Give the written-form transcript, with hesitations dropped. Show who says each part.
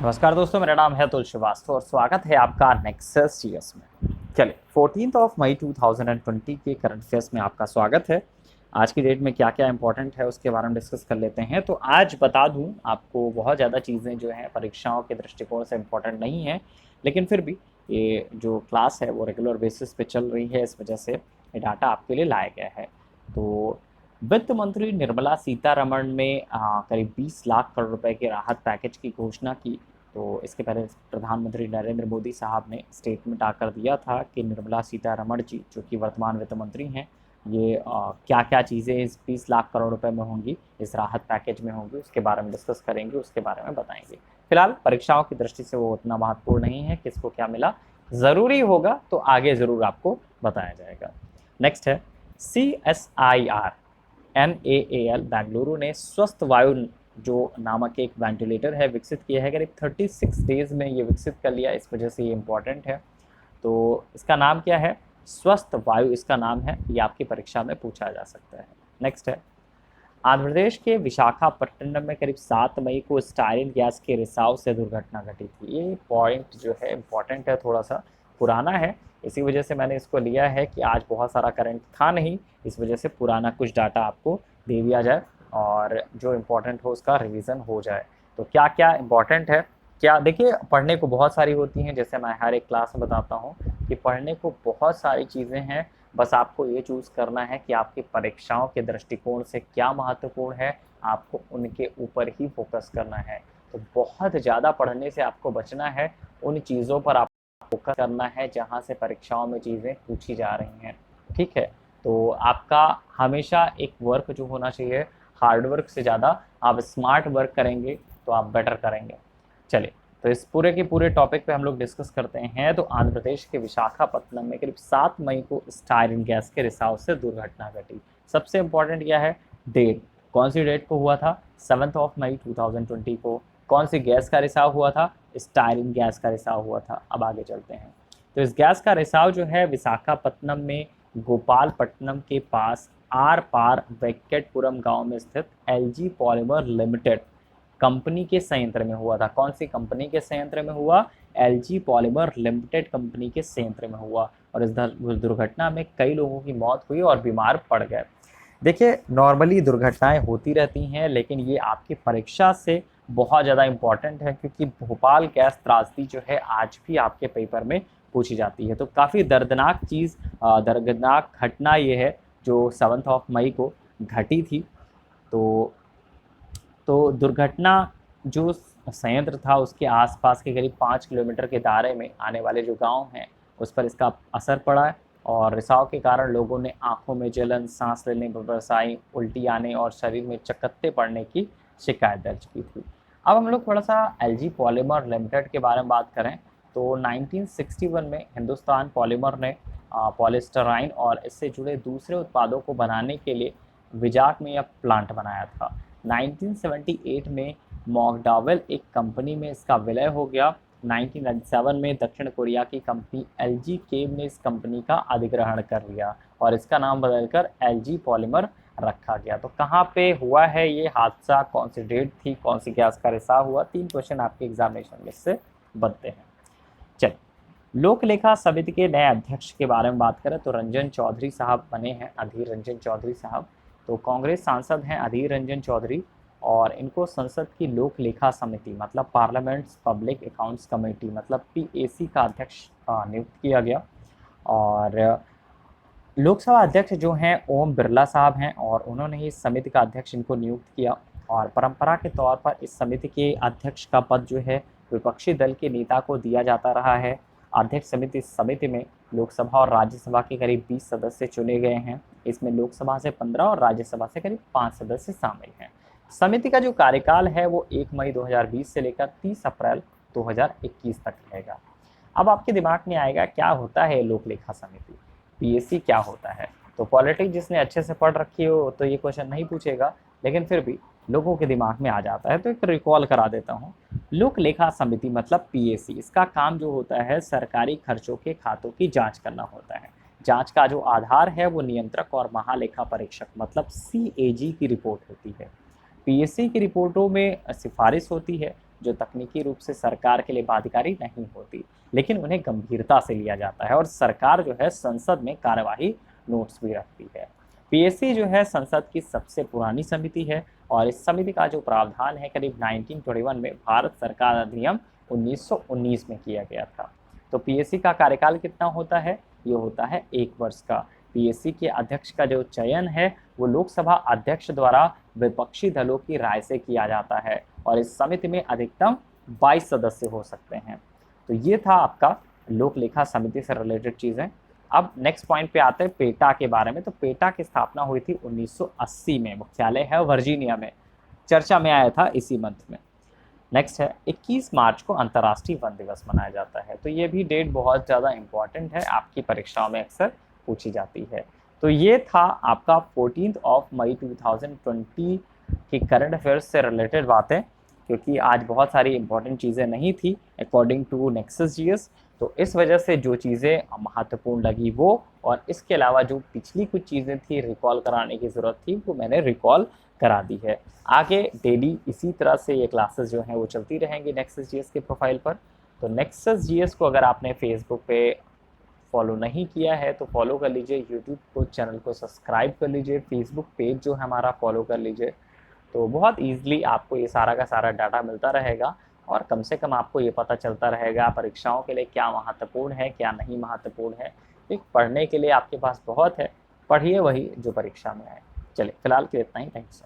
Speaker 1: नमस्कार दोस्तों, मेरा नाम है अतुल श्रीवास्तव और स्वागत है आपका नेक्सस जीएस में। चलिए 14 मई 2020 के करंट अफेयर्स में आपका स्वागत है। आज की डेट में क्या क्या इंपॉर्टेंट है उसके बारे में डिस्कस कर लेते हैं। तो आज बता दूं आपको, बहुत ज़्यादा चीज़ें जो हैं परीक्षाओं के दृष्टिकोण से इम्पॉर्टेंट नहीं है, लेकिन फिर भी ये जो क्लास है वो रेगुलर बेसिस पे चल रही है, इस वजह से ये डाटा आपके लिए लाया गया है। तो वित्त मंत्री निर्मला सीतारमण ने करीब 20 लाख करोड़ रुपए के राहत पैकेज की घोषणा की। तो इसके पहले प्रधानमंत्री नरेंद्र मोदी साहब ने स्टेटमेंट आकर दिया था कि निर्मला सीतारमण जी, जो कि वर्तमान वित्त मंत्री हैं, ये क्या क्या चीज़ें इस 20 लाख करोड़ रुपए में होंगी, इस राहत पैकेज में होंगी, उसके बारे में डिस्कस करेंगे, उसके बारे में बताएंगे। फिलहाल परीक्षाओं की दृष्टि से वो उतना महत्वपूर्ण नहीं है, किसको क्या मिला। ज़रूरी होगा तो आगे ज़रूर आपको बताया जाएगा। नेक्स्ट है CSIR NAAL बेंगलुरु ने स्वस्थ वायु जो नामक एक वेंटिलेटर है विकसित किया है। करीब 36 डेज में ये विकसित कर लिया, इस वजह से ये इम्पॉर्टेंट है। तो इसका नाम क्या है? स्वस्थ वायु इसका नाम है, ये आपकी परीक्षा में पूछा जा सकता है। नेक्स्ट है आंध्र प्रदेश के विशाखापट्टनम में करीब 7 मई को स्टायरिन गैस के रिसाव से दुर्घटना घटी थी। ये पॉइंट जो है इम्पॉर्टेंट है, थोड़ा सा पुराना है, इसी वजह से मैंने इसको लिया है कि आज बहुत सारा करंट था नहीं, इस वजह से पुराना कुछ डाटा आपको दे दिया जाए और जो इम्पोर्टेंट हो उसका रिवीजन हो जाए। तो क्या क्या इम्पोर्टेंट है, क्या देखिए, पढ़ने को बहुत सारी होती हैं, जैसे मैं हर एक क्लास में बताता हूँ कि पढ़ने को बहुत सारी चीज़ें हैं। बस आपको ये चूज़ करना है कि आपकी परीक्षाओं के दृष्टिकोण से क्या महत्वपूर्ण है, आपको उनके ऊपर ही फोकस करना है। तो बहुत ज़्यादा पढ़ने से आपको बचना है, उन चीज़ों पर आप फोकस करना है जहाँ से परीक्षाओं में चीज़ें पूछी जा रही हैं। ठीक है, तो आपका हमेशा एक वर्क जो होना चाहिए, हार्ड वर्क से ज़्यादा आप स्मार्ट वर्क करेंगे तो आप बेटर करेंगे। चलिए, तो इस पूरे के पूरे टॉपिक पे हम लोग डिस्कस करते हैं। तो आंध्र प्रदेश के विशाखापट्टनम में करीब 7 मई को स्टायरिन गैस के रिसाव से दुर्घटना घटी। सबसे इम्पोर्टेंट क्या है? डेट। कौन सी डेट को हुआ था? 7 मई 2020 को। कौन सी गैस का रिसाव हुआ था? स्टायरिन गैस का रिसाव हुआ था। अब आगे चलते हैं। तो इस गैस का रिसाव जो है विशाखापट्टनम में गोपालपट्टनम के पास आर पार वेंकटपुरम गांव में स्थित एलजी पॉलीमर लिमिटेड कंपनी के संयंत्र में हुआ था। कौन सी कंपनी के संयंत्र में हुआ? एलजी पॉलीमर लिमिटेड कंपनी के संयंत्र में हुआ। और इस दुर्घटना में कई लोगों की मौत हुई और बीमार पड़ गए। देखिए, नॉर्मली दुर्घटनाएं होती रहती हैं, लेकिन ये आपकी परीक्षा से बहुत ज़्यादा इम्पॉर्टेंट है, क्योंकि भोपाल गैस त्रासदी जो है आज भी आपके पेपर में पूछी जाती है। तो काफ़ी दर्दनाक चीज़, दर्दनाक घटना ये है जो 7 मई को घटी थी। तो दुर्घटना जो संयंत्र था उसके आसपास के करीब 5 किलोमीटर के दायरे में आने वाले जो गांव हैं उस पर इसका असर पड़ा है। और रिसाव के कारण लोगों ने आंखों में जलन, सांस लेने में परेशानी, उल्टी आने और शरीर में चकत्ते पड़ने की शिकायत दर्ज की थी। अब हम लोग थोड़ा सा एलजी पॉलीमर लिमिटेड के बारे में बात करें तो 1961 में हिंदुस्तान पॉलीमर ने पॉलिस्टराइन और इससे जुड़े दूसरे उत्पादों को बनाने के लिए विजाक में यह प्लांट बनाया था। 1978 में मॉकडावेल एक कंपनी में इसका विलय हो गया। 1997 में दक्षिण कोरिया की कंपनी एलजी केम ने इस कंपनी का अधिग्रहण कर लिया और इसका नाम बदलकर एलजी पॉलीमर रखा गया। तो कहाँ पे हुआ है ये हादसा, कौन सी डेट थी, कौन सी गैस का रिसाव हुआ? 3 क्वेश्चन आपके एग्जामिनेशन में से बनते हैं। चलिए, लोक लेखा समिति के नए अध्यक्ष के बारे में बात करें तो रंजन चौधरी साहब बने हैं, अधीर रंजन चौधरी साहब। तो कांग्रेस सांसद हैं अधीर रंजन चौधरी, और इनको संसद की लोक लेखा समिति मतलब पार्लियामेंट्स पब्लिक अकाउंट्स कमेटी मतलब PAC का अध्यक्ष नियुक्त किया गया। और लोकसभा अध्यक्ष जो हैं ओम बिरला साहब हैं और उन्होंने ही इस समिति का अध्यक्ष इनको नियुक्त किया। और परंपरा के तौर पर इस समिति के अध्यक्ष का पद जो है विपक्षी दल के नेता को दिया जाता रहा है। अध्यक्ष समिति में लोकसभा और राज्यसभा के करीब 20 सदस्य चुने गए हैं। इसमें लोकसभा से 15 और राज्यसभा से करीब 5 सदस्य शामिल हैं। समिति का जो कार्यकाल है वो 1 मई 2020 से लेकर 30 अप्रैल 2021 तक रहेगा। अब आपके दिमाग में आएगा क्या होता है लोक लेखा समिति, PAC क्या होता है? तो पॉलिटिक्स जिसने अच्छे से पढ़ रखी हो तो ये क्वेश्चन नहीं पूछेगा, लेकिन फिर भी लोगों के दिमाग में आ जाता है, तो एक रिकॉल करा देता हूँ। लोक लेखा समिति मतलब PAC, इसका काम जो होता है सरकारी खर्चों के खातों की जांच करना होता है। जांच का जो आधार है वो नियंत्रक और महालेखा परीक्षक मतलब CAG की रिपोर्ट होती है। PAC की रिपोर्टों में सिफारिश होती है जो तकनीकी रूप से सरकार के लिए बाध्यकारी नहीं होती, लेकिन उन्हें गंभीरता से लिया जाता है और सरकार जो है संसद में कार्यवाही नोट्स भी रखती है। पीएससी जो है संसद की सबसे पुरानी समिति है और इस समिति का जो प्रावधान है करीब 1921 में भारत सरकार अधिनियम 1919 में किया गया था। तो पीएससी का कार्यकाल कितना होता है? ये होता है 1 वर्ष का। पीएससी के अध्यक्ष का जो चयन है वो लोकसभा अध्यक्ष द्वारा विपक्षी दलों की राय से किया जाता है और इस समिति में अधिकतम 22 सदस्य हो सकते हैं। तो ये था आपका लोक लेखा समिति से रिलेटेड चीज़ें। अब नेक्स्ट पॉइंट पे आते हैं पेटा के बारे में। तो पेटा की स्थापना हुई थी 1980 में, मुख्यालय है वर्जीनिया में, चर्चा में आया था इसी मंथ में। नेक्स्ट है 21 मार्च को अंतर्राष्ट्रीय वन दिवस मनाया जाता है। तो ये भी डेट बहुत ज़्यादा इंपॉर्टेंट है, आपकी परीक्षाओं में अक्सर पूछी जाती है। तो ये था आपका 14 मई 2020 की करंट अफेयर्स से रिलेटेड बातें, क्योंकि आज बहुत सारी इंपॉर्टेंट चीज़ें नहीं थी अकॉर्डिंग टू नेक्सस जीएस, तो इस वजह से जो चीज़ें महत्वपूर्ण लगी वो, और इसके अलावा जो पिछली कुछ चीज़ें थी रिकॉल कराने की ज़रूरत थी वो मैंने रिकॉल करा दी है। आगे डेली इसी तरह से ये क्लासेस जो हैं वो चलती रहेंगी नेक्सस जीएस के प्रोफाइल पर। तो नेक्सस जीएस को अगर आपने फेसबुक पे फॉलो नहीं किया है तो फॉलो कर लीजिए, यूट्यूब को चैनल को सब्सक्राइब कर लीजिए, फेसबुक पेज जो है हमारा फॉलो कर लीजिए। तो बहुत ईजिली आपको ये सारा का सारा डाटा मिलता रहेगा और कम से कम आपको ये पता चलता रहेगा परीक्षाओं के लिए क्या महत्वपूर्ण है क्या नहीं महत्वपूर्ण है। एक पढ़ने के लिए आपके पास बहुत है, पढ़िए वही जो परीक्षा में आए। चलिए फिलहाल के लिए इतना ही, थैंक्स।